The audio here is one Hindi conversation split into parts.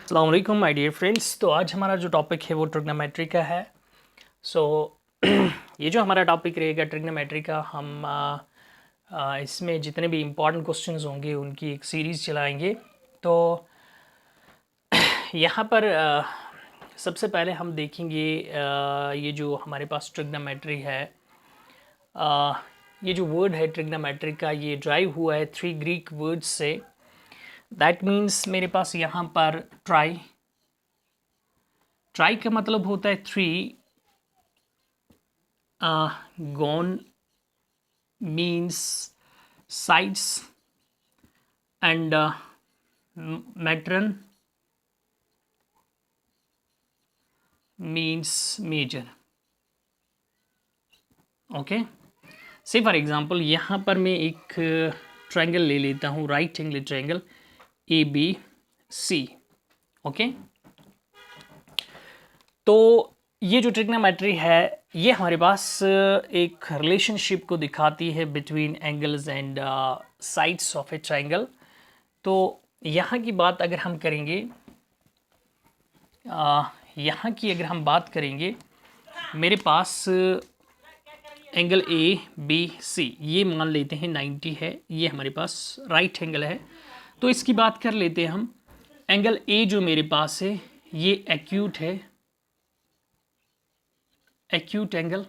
अस्सलाम वालेकुम माय डियर फ्रेंड्स। तो आज हमारा जो टॉपिक है वो ट्रिग्नोमेट्री का है। सो ये जो हमारा टॉपिक रहेगा ट्रिग्नोमेट्री का, हम इसमें जितने भी इम्पॉर्टेंट क्वेश्चंस होंगे उनकी एक सीरीज़ चलाएंगे। तो यहाँ पर सबसे पहले हम देखेंगे ये जो हमारे पास ट्रिग्नोमेट्री है, ये जो वर्ड है ट्रिग्नोमेट्री का, ये ड्राइव हुआ है 3 ग्रीक वर्ड्स से। दैट मीन्स मेरे पास यहाँ पर ट्राई का मतलब होता है 3, gon means sides and metron means measure. Okay, say for example यहाँ पर मैं एक ट्रायंगल ले लेता हूँ, right angle triangle ABC। Okay, तो ये जो ट्रिग्नोमेट्री है ये हमारे पास एक रिलेशनशिप को दिखाती है between angles and sides of A triangle. तो यहाँ की बात अगर हम करेंगे, यहाँ की अगर हम बात करेंगे, मेरे पास एंगल ABC ये मान लेते हैं 90 है, ये हमारे पास राइट एंगल है। तो इसकी बात कर लेते हैं हम। एंगल A जो मेरे पास है ये एक्यूट है, acute angle.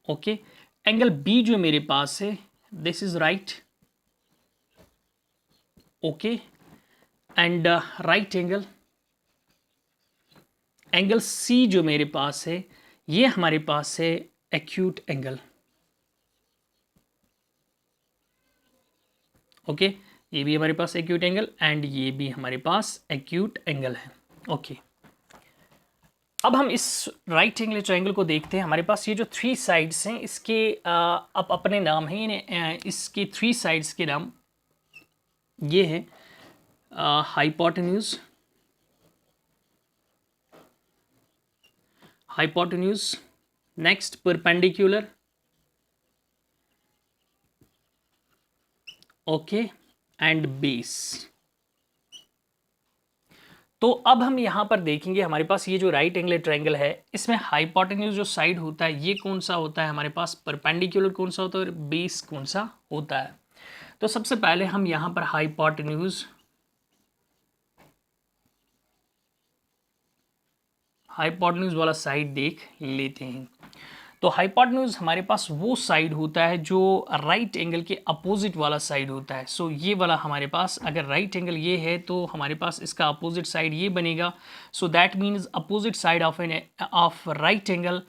Okay, angle B जो मेरे पास है this is right. Okay, and right angle, angle C जो मेरे पास है ये हमारे पास है एक्यूट एंगल। ओके, ये भी हमारे पास एक्यूट एंगल एंड ये भी हमारे पास एक्यूट एंगल है। ओके, अब हम इस राइट एंगल ट्रायंगल को देखते हैं। हमारे पास ये जो 3 साइड्स हैं इसके अब अपने नाम हैं, इसके 3 साइड्स के नाम ये है hypotenuse, next perpendicular, okay, and base. तो अब हम यहाँ पर देखेंगे हमारे पास ये जो राइट एंगल ट्रायंगल है इसमें हाइपोटेन्यूज जो साइड होता है ये कौन सा होता है हमारे पास, परपेंडिकुलर कौन सा होता है और बेस कौन सा होता है। तो सबसे पहले हम यहाँ पर हाइपोटेन्यूज वाला साइड देख लेते हैं। तो हाइपोटेन्यूज हमारे पास वो साइड होता है जो राइट एंगल के अपोजिट वाला साइड होता है। सो ये वाला हमारे पास, अगर राइट एंगल ये है तो हमारे पास इसका अपोजिट साइड ये बनेगा। So that means opposite side of right angle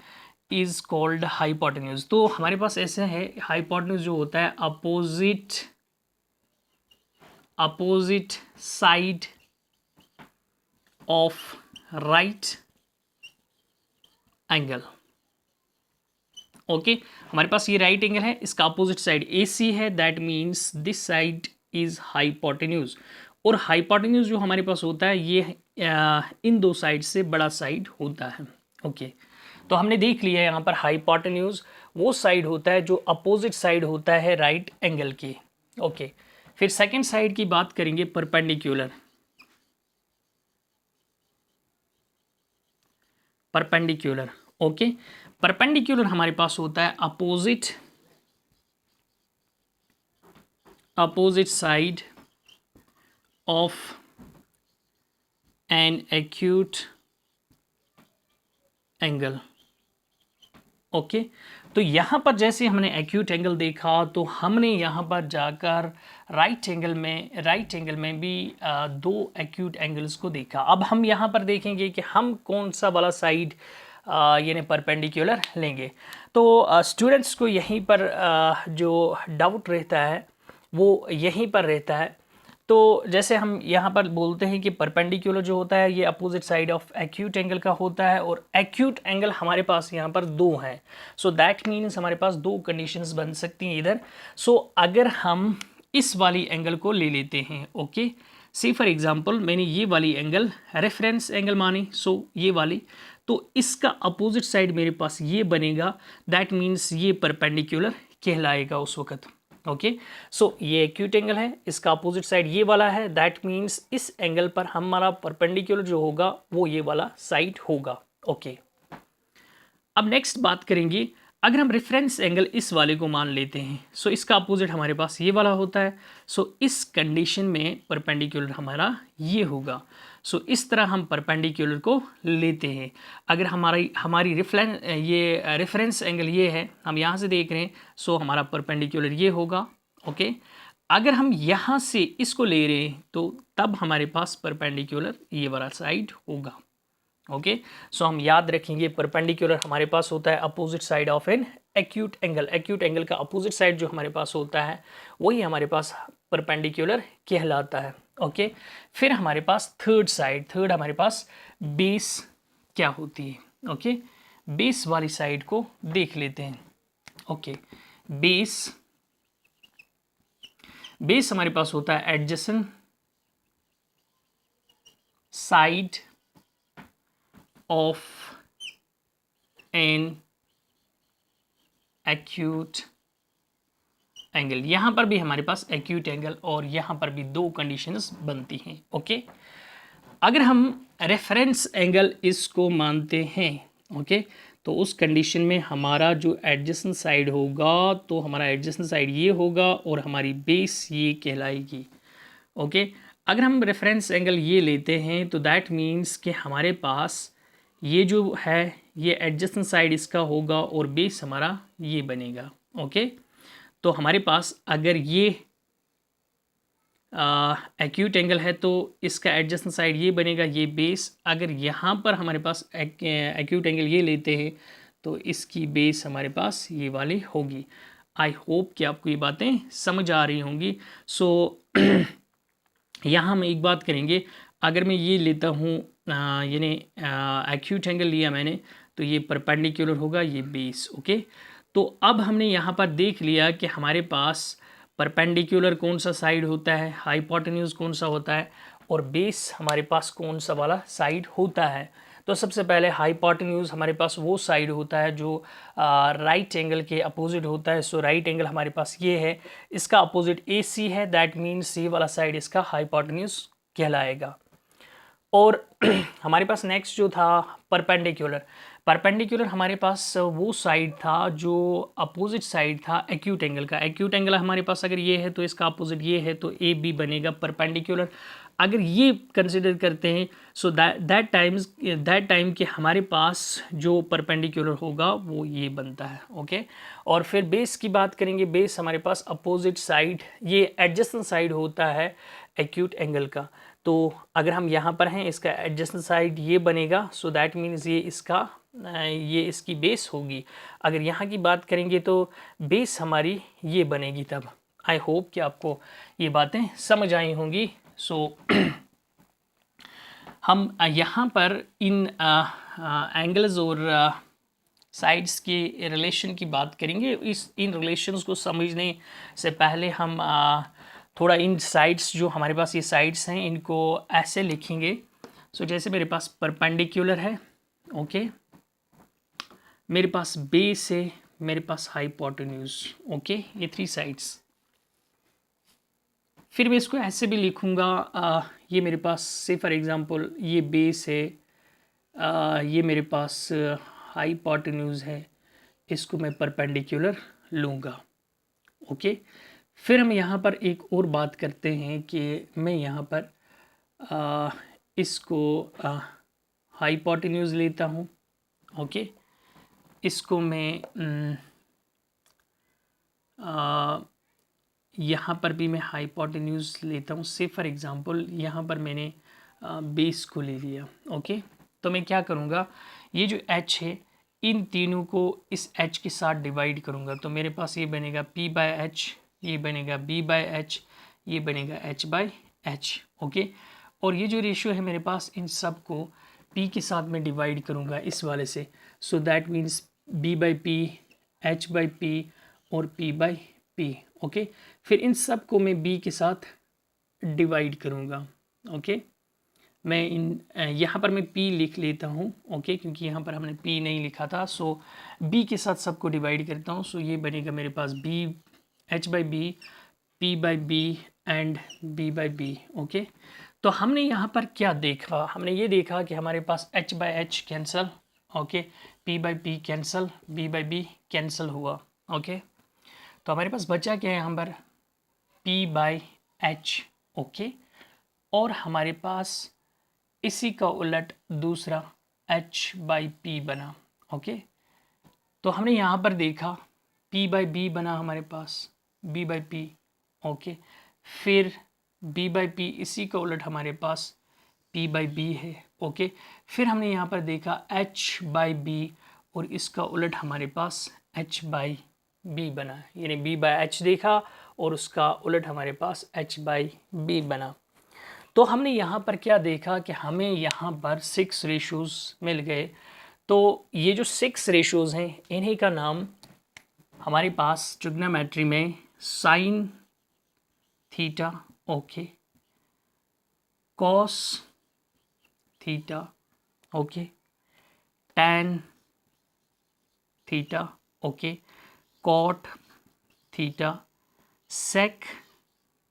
is called hypotenuse. तो हमारे पास ऐसे है, हाइपोटेन्यूज जो होता है opposite side of right angle. Okay, हमारे पास ये राइट एंगल है, इसका अपोजिट साइड AC है, that means this side is hypotenuse. और हाइपोटेन्यूज जो हमारे पास होता है ये इन 2 साइड से बड़ा साइड होता है। ओके, तो हमने देख लिया यहाँ पर हाइपोटेन्यूज वो साइड होता है जो अपोजिट साइड होता है राइट एंगल के। ओके, फिर सेकेंड साइड की बात करेंगे, परपेंडिकुलर। ओके, परपेंडिकुलर हमारे पास होता है opposite side of an acute angle. Okay, तो यहाँ पर जैसे हमने एक्यूट एंगल देखा तो हमने यहाँ पर जाकर राइट एंगल में भी 2 एक्यूट एंगल्स को देखा। अब हम यहाँ पर देखेंगे कि हम कौन सा वाला साइड यानी परपेंडिकुलर लेंगे। तो स्टूडेंट्स को यहीं पर जो डाउट रहता है वो यहीं पर रहता है। तो जैसे हम यहाँ पर बोलते हैं कि परपेंडिकुलर जो होता है ये opposite side of acute angle का होता है और एक्यूट एंगल हमारे पास यहाँ पर 2 हैं। सो दैट मीन्स हमारे पास 2 कंडीशंस बन सकती हैं इधर। सो अगर हम इस वाली एंगल को ले लेते हैं, ओके, सी फॉर एग्जांपल मैंने ये वाली एंगल रेफरेंस एंगल मानी, सो ये वाली, तो इसका अपोजिट साइड मेरे पास ये बनेगा, दैट मीन्स ये परपेंडिकुलर कहलाएगा उस वक्त। ओके, सो ये एक्यूट एंगल है, इसका अपोजिट साइड ये वाला है, दैट मीन्स इस एंगल पर हमारा परपेंडिकुलर जो होगा वो ये वाला साइड होगा। ओके, अब नेक्स्ट बात करेंगे, अगर हम रेफरेंस एंगल इस वाले को मान लेते हैं, सो इसका अपोजिट हमारे पास ये वाला होता है। सो इस कंडीशन में परपेंडिकुलर हमारा ये होगा। सो इस तरह हम परपेंडिकुलर को लेते हैं। अगर हमारी रेफरेंस एंगल ये है, हम यहाँ से देख रहे हैं, सो हमारा परपेंडिकुलर ये होगा। ओके, अगर हम यहाँ से इसको ले रहे हैं तो तब हमारे पास परपेंडिकुलर ये वाला साइड होगा। ओके, सो हम याद रखेंगे परपेंडिकुलर हमारे पास होता है opposite side of an acute angle. Acute angle का अपोजिट साइड जो हमारे पास होता है वही हमारे पास परपेंडिकुलर कहलाता है। ओके, फिर हमारे पास थर्ड हमारे पास बेस क्या होती है। ओके, बेस वाली साइड को देख लेते हैं। ओके, बेस हमारे पास होता है adjacent side of an acute angle. यहां पर भी हमारे पास एक्यूट एंगल और यहां पर भी दो कंडीशंस बनती हैं। ओके, अगर हम रेफरेंस एंगल इसको मानते हैं, ओके, तो उस कंडीशन में हमारा जो एडजेसेंट साइड होगा तो हमारा एडजेसेंट साइड ये होगा और हमारी बेस ये कहलाएगी। ओके, अगर हम रेफरेंस एंगल ये लेते हैं तो दैट मीन्स कि हमारे पास ये जो है ये एडजेसेंट साइड इसका होगा और बेस हमारा ये बनेगा। ओके, तो हमारे पास अगर ये एक्यूट एंगल है तो इसका एडजेसेंट साइड ये बनेगा, ये बेस। अगर यहाँ पर हमारे पास एक्यूट एंगल ये लेते हैं तो इसकी बेस हमारे पास ये वाली होगी। आई होप कि आपको ये बातें समझ आ रही होंगी। सो यहाँ हम एक बात करेंगे, अगर मैं ये लेता हूँ यानी एक्यूट एंगल लिया मैंने, तो ये परपेंडिकुलर होगा, ये बेस। ओके, तो अब हमने यहाँ पर देख लिया कि हमारे पास परपेंडिकुलर कौन सा साइड होता है, हाइपोटेन्यूज कौन सा होता है और बेस हमारे पास कौन सा वाला साइड होता है। तो सबसे पहले हाइपोटेन्यूज हमारे पास वो साइड होता है जो राइट एंगल के अपोजिट होता है। सो राइट एंगल हमारे पास ये है, इसका अपोजिट AC है, दैट मीन्स ये वाला साइड इसका हाइपोटेन्यूज कहलाएगा। और हमारे पास नेक्स्ट जो था परपेंडिकुलर हमारे पास वो साइड था जो अपोजिट साइड था एक्यूट एंगल का। एक्यूट एंगल हमारे पास अगर ये है तो इसका अपोजिट ये है, तो AB बनेगा परपेंडिकुलर। अगर ये कंसिडर करते हैं सो दैट टाइम कि हमारे पास जो परपेंडिकुलर होगा वो ये बनता है। ओके, और फिर बेस की बात करेंगे। बेस हमारे पास अपोजिट साइड ये एडजेसेंट साइड होता है एक्यूट एंगल का। तो अगर हम यहाँ पर हैं इसका एडजेसेंट साइड ये बनेगा, सो दैट मीन्स ये इसकी बेस होगी। अगर यहाँ की बात करेंगे तो बेस हमारी ये बनेगी तब। आई होप कि आपको ये बातें समझ आई होंगी। सो हम यहाँ पर इन एंगल्स और साइड्स के रिलेशन की बात करेंगे। इन रिलेशंस को समझने से पहले हम थोड़ा इन साइड्स जो हमारे पास ये साइड्स हैं इनको ऐसे लिखेंगे। सो जैसे मेरे पास परपेंडिकुलर है, ओके, मेरे पास बेस है, मेरे पास हाइपोटेन्यूज। ओके, ये 3 साइड्स। फिर मैं इसको ऐसे भी लिखूँगा, ये मेरे पास से फॉर एग्ज़ाम्पल ये बेस है, ये मेरे पास हाइपोटेन्यूज है, इसको मैं परपेंडिकुलर लूँगा। ओके, फिर हम यहाँ पर एक और बात करते हैं कि मैं यहाँ पर इसको हाइपोटेन्यूज लेता हूँ। ओके, इसको मैं यहाँ पर भी मैं हाइपोटेन्यूज लेता हूँ। से फॉर एग्ज़ाम्पल यहाँ पर मैंने बेस को ले लिया। ओके, तो मैं क्या करूँगा, ये जो H है इन तीनों को इस H के साथ डिवाइड करूँगा। तो मेरे पास ये बनेगा P/H, ये बनेगा B/H, ये बनेगा H/H। ओके, और ये जो रेशियो है मेरे पास इन सब को P के साथ में डिवाइड करूँगा इस वाले से। सो दैट मीन्स B/P, H/P और P/P। ओके, फिर इन सब को मैं B के साथ डिवाइड करूँगा। ओके, मैं यहाँ पर मैं P लिख लेता हूँ। ओके, क्योंकि यहाँ पर हमने P नहीं लिखा था। सो B के साथ सबको डिवाइड करता हूँ। सो ये बनेगा मेरे पास B H by B, P by B and B by B. Okay, तो हमने यहाँ पर क्या देखा, हमने ये देखा कि हमारे पास H by H cancel, okay, P by P cancel, B by B cancel हुआ। ओके, तो हमारे पास बचा क्या है यहाँ पर, पी बाई एच। ओके, और हमारे पास इसी का उलट दूसरा एच बाई पी बना। ओके, तो हमने यहाँ पर देखा पी बाई बी बना हमारे पास, बी बाई पी। ओके, फिर बी बाई पी इसी का उलट हमारे पास पी बाई बी है। ओके, फिर हमने यहाँ पर देखा एच बाई बी और इसका उलट हमारे पास एच बाई बी बना, यानी बी बाई एच देखा और उसका उलट हमारे पास एच बाई बी बना। तो हमने यहाँ पर क्या देखा कि हमें यहाँ पर 6 रेशोज़ मिल गए। तो ये जो 6 रेशोज़ हैं इन्हीं का नाम हमारे पास ट्रिग्नोमेट्री में sine theta, okay, cos theta, okay, tan theta, okay, cot theta, sec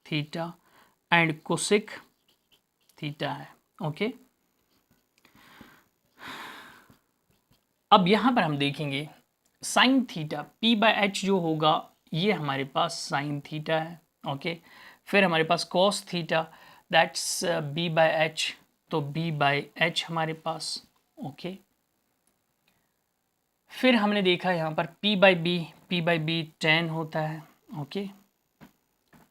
theta and cosec theta है। ओके, अब यहाँ पर हम देखेंगे sine theta, P by H जो होगा ये हमारे पास साइन थीटा है। ओके, फिर हमारे पास cos theta that's B by H, तो बी बाई एच हमारे पास। ओके, फिर हमने देखा यहाँ पर पी बाई बी टेन होता है। ओके,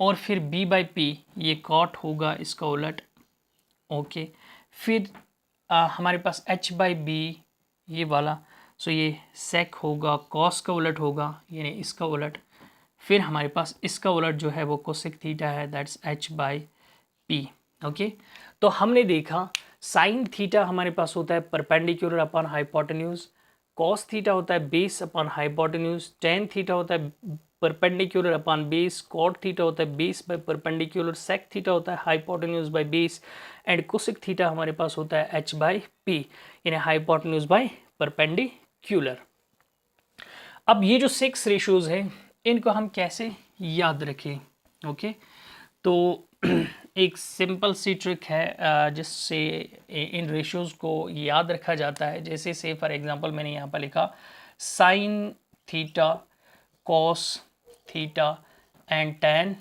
और फिर बी बाई पी ये कॉट होगा इसका उलट। ओके, फिर हमारे पास एच बाई बी ये वाला, सो ये सेक होगा, कॉस का उलट होगा यानी इसका उलट। फिर हमारे पास इसका उलट जो है वो कोसेक थीटा है that's H by P. Okay, तो हमने देखा साइन थीटा हमारे पास होता है perpendicular upon hypotenuse, cos theta होता है base upon hypotenuse, tan theta होता है perpendicular upon base, cot theta होता है base by perpendicular, sec theta होता है hypotenuse by base and cosec theta हमारे पास होता है एच बाई पी यानी हाइपोटेन्यूज बाय परपेंडिकुलर। अब ये जो 6 रेशियोज हैं इनको हम कैसे याद रखें। ओके, तो एक सिंपल सी ट्रिक है जिससे इन रेशियोज को याद रखा जाता है। जैसे से फॉर एग्जांपल मैंने यहाँ पर लिखा sine theta, cos theta and tan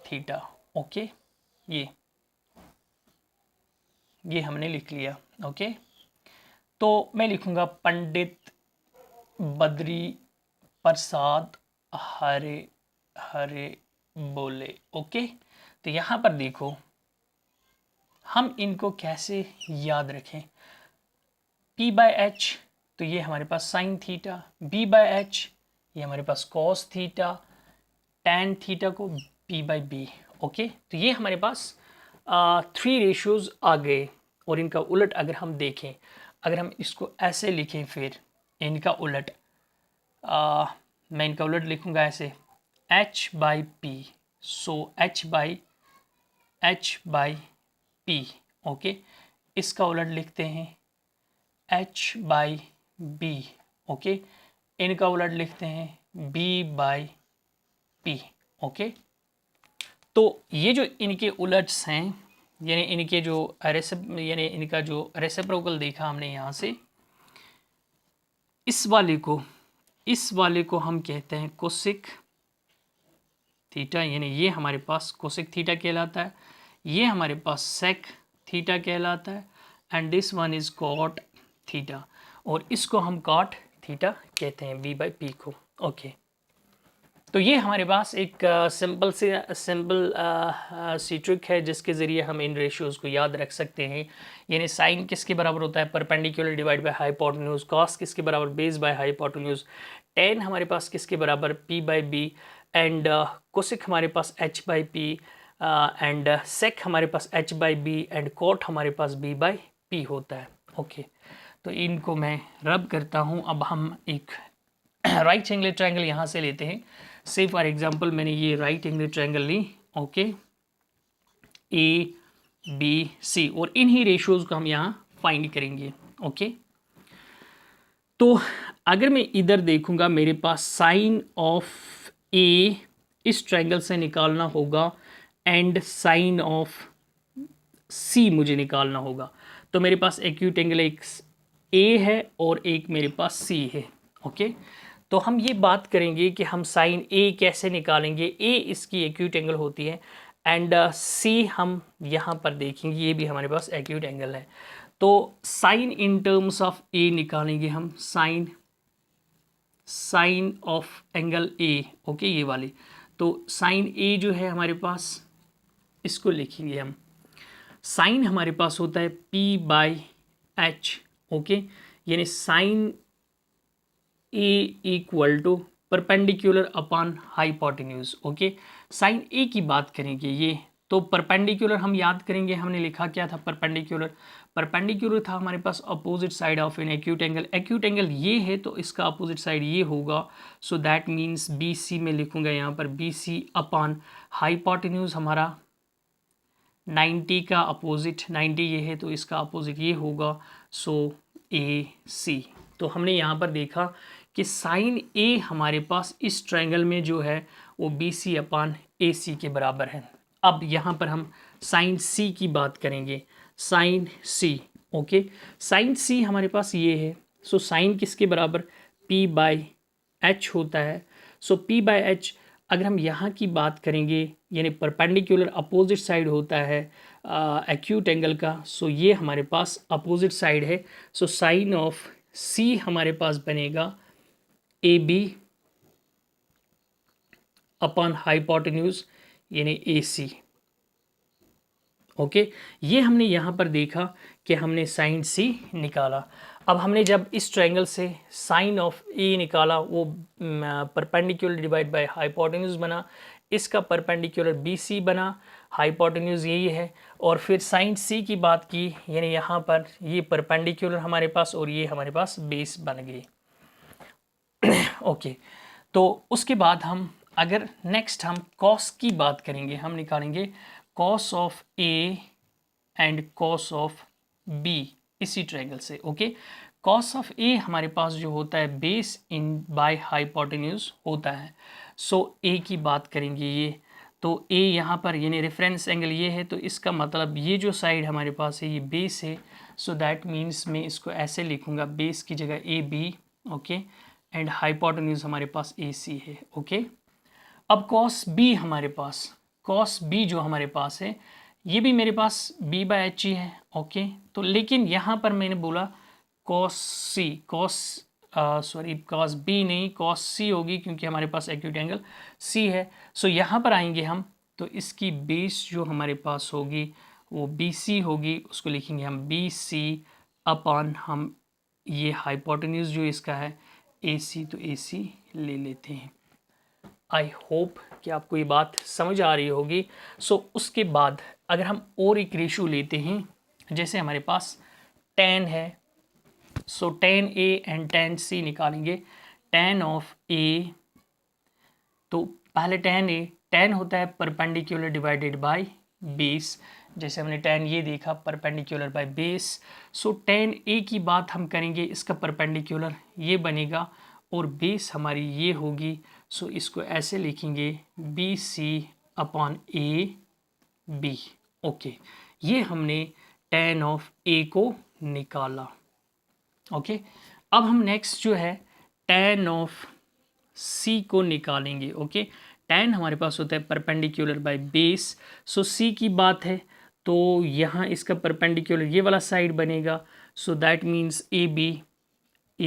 theta. Okay, ये हमने लिख लिया। ओके, तो मैं लिखूँगा पंडित बद्री प्रसाद हरे हरे बोले। ओके, तो यहाँ पर देखो हम इनको कैसे याद रखें। P बाई एच तो ये हमारे पास sine theta, B by H ये हमारे पास कॉस थीटा, टैन थीटा को P बाई बी। ओके, तो ये हमारे पास 3 रेशियोज आ गए। और इनका उलट अगर हम देखें, अगर हम इसको ऐसे लिखें फिर इनका उलट मैं इनका उलट लिखूँगा ऐसे H by P, so H by P. Okay, इसका उलट लिखते हैं एच बाई बी। ओके, इनका उलट लिखते हैं बी बाई पी। ओके, तो ये जो इनके उलट्स हैं यानी इनके जो यानी इनका जो रेसिप्रोकल देखा हमने यहाँ से, इस वाले को हम कहते हैं कोसेक थीटा, यानी ये हमारे पास कोसेक थीटा कहलाता है, ये हमारे पास सेक थीटा कहलाता है and this one is cot theta, और इसको हम कॉट थीटा कहते हैं बी बाई पी को। ओके, तो ये हमारे पास एक सिंपल सी ट्रिक है जिसके ज़रिए हम इन रेशियोज़ को याद रख सकते हैं। यानी साइन किसके बराबर होता है perpendicular divide by hypotenuse, cos किसके बराबर बेस बाय हाइपोटेन्यूज, टेन हमारे पास किसके बराबर P by B and cosec हमारे पास H by P and sec हमारे पास H by B and cot हमारे पास बी बाई पी होता है। ओके, तो इनको मैं रब करता हूँ। अब हम एक राइट एंगल ट्रायंगल यहाँ से लेते हैं। से फॉर एग्जांपल मैंने ये राइट एंगल ट्रायंगल ली। ओके, ए बी सी, और इन्हीं रेशियोज को हम यहाँ फाइंड करेंगे। ओके, तो अगर मैं इधर देखूंगा मेरे पास साइन ऑफ ए इस ट्रायंगल से निकालना होगा एंड साइन ऑफ सी मुझे निकालना होगा। तो मेरे पास एक्यूट एंगल एक ए है और एक मेरे पास सी है। ओके, तो हम ये बात करेंगे कि हम साइन ए कैसे निकालेंगे। ए इसकी एक्यूट एंगल होती है एंड सी हम यहाँ पर देखेंगे, ये भी हमारे पास एक्यूट एंगल है। तो sine in terms of A निकालेंगे हम, sine of angle A. Okay, ये वाली। तो साइन ए जो है हमारे पास, इसको लिखेंगे हम, साइन हमारे पास होता है पी बाई एच। ओके, यानी sine A equal to perpendicular upon hypotenuse. Okay, sine A की बात करेंगे ये, तो परपेंडिकुलर हम याद करेंगे, हमने लिखा क्या था परपेंडिकुलर। परपेंडिकुलर था हमारे पास opposite side of an acute angle. Acute angle ये है तो इसका अपोजिट साइड ये होगा। So that means B C में लिखूंगा यहाँ पर बी सी अपॉन हाइपोटेन्यूज हमारा 90 का अपोजिट, 90 ये है तो इसका अपोजिट ये होगा। सो ए सी। तो हमने यहाँ पर देखा कि साइन ए हमारे पास इस ट्रायंगल में जो है वो बी सी अपान ए सी के बराबर है। अब यहाँ पर हम साइन सी की बात करेंगे, साइन सी। ओके, साइन सी हमारे पास ये है। सो साइन किसके बराबर, पी बाई एच होता है। सो पी बाई एच अगर हम यहाँ की बात करेंगे, यानी परपेंडिकुलर अपोजिट साइड होता है एक्यूट एंगल का। सो ये हमारे पास अपोजिट साइड है। सो साइन ऑफ सी हमारे पास बनेगा ए बी अपॉन हाइपोटेन्यूज यानी ए सी। ओके, ये हमने यहाँ पर देखा कि हमने साइन सी निकाला। अब हमने जब इस ट्रायंगल से साइन ऑफ ए निकाला, वो परपेंडिकुलर डिवाइड बाय हाइपोटेन्यूज बना, इसका परपेंडिकुलर बी सी बना, हाइपोटेन्यूज यही है। और फिर साइन सी की बात की, यानी यहाँ पर ये परपेंडिकुलर हमारे पास और ये हमारे पास बेस बन गई। ओके, तो उसके बाद हम अगर नेक्स्ट हम कॉस की बात करेंगे, हम निकालेंगे cos of A and cos of B इसी ट्रायंगल से। ओके, कॉस ऑफ ए हमारे पास जो होता है बेस इन बाय हाइपोटेन्यूज होता है। सो ए की बात करेंगे ये, तो ए यहाँ पर यानी रेफरेंस एंगल ये है, तो इसका मतलब ये जो साइड हमारे पास है ये बेस है। सो दैट मीन्स मैं इसको ऐसे लिखूँगा, बेस की जगह A B. Okay, and hypotenuse हमारे पास ए सी है। ओके, अब कॉस बी हमारे पास, कॉस बी जो हमारे पास है ये भी मेरे पास बी बाई एच ही है। ओके, तो लेकिन यहाँ पर मैंने बोला कॉस सी, कॉस बी नहीं, कॉस सी होगी क्योंकि हमारे पास एक्यूट एंगल सी है। सो यहाँ पर आएंगे हम, तो इसकी बेस जो हमारे पास होगी वो बी सी होगी, उसको लिखेंगे हम बी सी अपॉन हम ये हाइपोटेन्यूज जो इसका है ए सी, तो ए सी ले लेते हैं। आई होप कि आपको ये बात समझ आ रही होगी। सो उसके बाद अगर हम और एक रेशो लेते हैं, जैसे हमारे पास tan है, सो tan A and tan C निकालेंगे। tan ऑफ A, तो पहले tan A, tan होता है परपेंडिकुलर डिवाइडेड बाय बेस, जैसे हमने tan ये देखा perpendicular by base. So tan A की बात हम करेंगे, इसका परपेंडिकुलर ये बनेगा और बेस हमारी ये होगी। सो इसको ऐसे लिखेंगे B C upon A B. Okay, ये हमने tan ऑफ ए को निकाला। ओके, अब हम नेक्स्ट जो है tan ऑफ सी को निकालेंगे। ओके, tan हमारे पास होता है परपेंडिकुलर बाय बेस। सो सी की बात है तो यहाँ इसका परपेंडिकुलर ये वाला साइड बनेगा। So that means A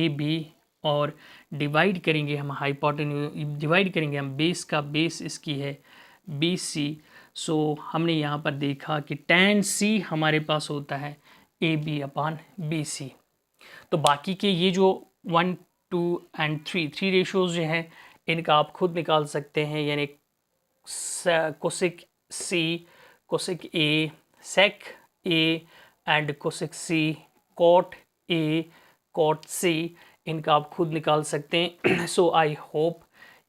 B और डिवाइड करेंगे हम हाइपोटेन्यूज, डिवाइड करेंगे हम बेस का, बेस इसकी है बी सी। सो हमने यहाँ पर देखा कि tan सी हमारे पास होता है A B upon B C. तो बाकी के ये जो 1, 2 एंड 3 रेशोज़ जो हैं इनका आप खुद निकाल सकते हैं, यानी cosec C, cosec A, sec A and cosec C, cot A, cot C, इनका आप खुद निकाल सकते हैं। सो आई होप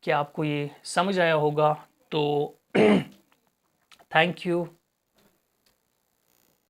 कि आपको ये समझ आया होगा। तो थैंक यू।